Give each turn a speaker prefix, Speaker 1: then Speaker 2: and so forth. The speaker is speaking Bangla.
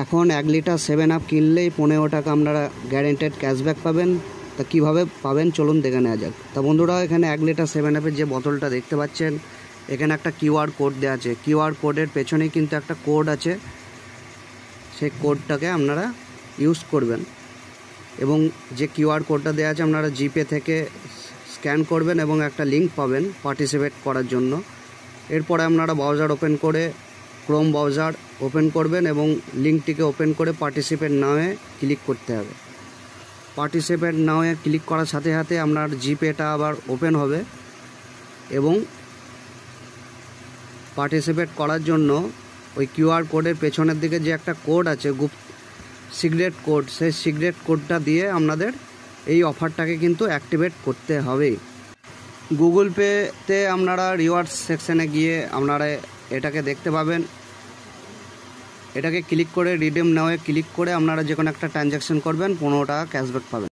Speaker 1: এখন 1 লিটার 7 আপ কিনলেই 15 টাকা আপনারা গ্যারেন্টেড ক্যাশব্যাক পাবেন। তা কীভাবে পাবেন চলুন দেখে নেওয়া যাক। তা বন্ধুরা, এখানে 1 লিটার 7 আপের যে বোতলটা দেখতে পাচ্ছেন, এখানে একটা কিউআর কোড দেওয়া আছে। কিউআর কোডের পেছনেই কিন্তু একটা কোড আছে, সেই কোডটাকে আপনারা ইউজ করবেন এবং যে কিউআর কোডটা দেওয়া আছে আপনারা জিপে থেকে স্ক্যান করবেন এবং একটা লিঙ্ক পাবেন পার্টিসিপেট করার জন্য। এরপরে আপনারা ব্রাউজার ওপেন করে ক্রোম ব্রাউজার ওপেন করবেন এবং লিঙ্কটিকে ওপেন করে পার্টিসিপেট নাওয়ে ক্লিক করতে হবে। পার্টিসিপেট নাওয়ে ক্লিক করার সাথে সাথে আপনার জিপেটা আবার ওপেন হবে এবং পার্টিসিপেট করার জন্য ওই কিউআর কোডের পেছনের দিকে যে একটা কোড আছে সিক্রেট কোড, সেই সিক্রেট কোডটা দিয়ে আপনাদের এই অফারটাকে কিন্তু অ্যাক্টিভেট করতে হবে। গুগল পেতে আপনারা রিওয়ার্ডস সেকশানে গিয়ে আপনারা এটাকে দেখতে পাবেন। এটাকে ক্লিক করে রিডিম নাওয়ে ক্লিক করে আপনারা যে কোনো একটা ট্রানজ্যাকশন করবেন, 15 টাকা ক্যাশব্যাক পাবেন।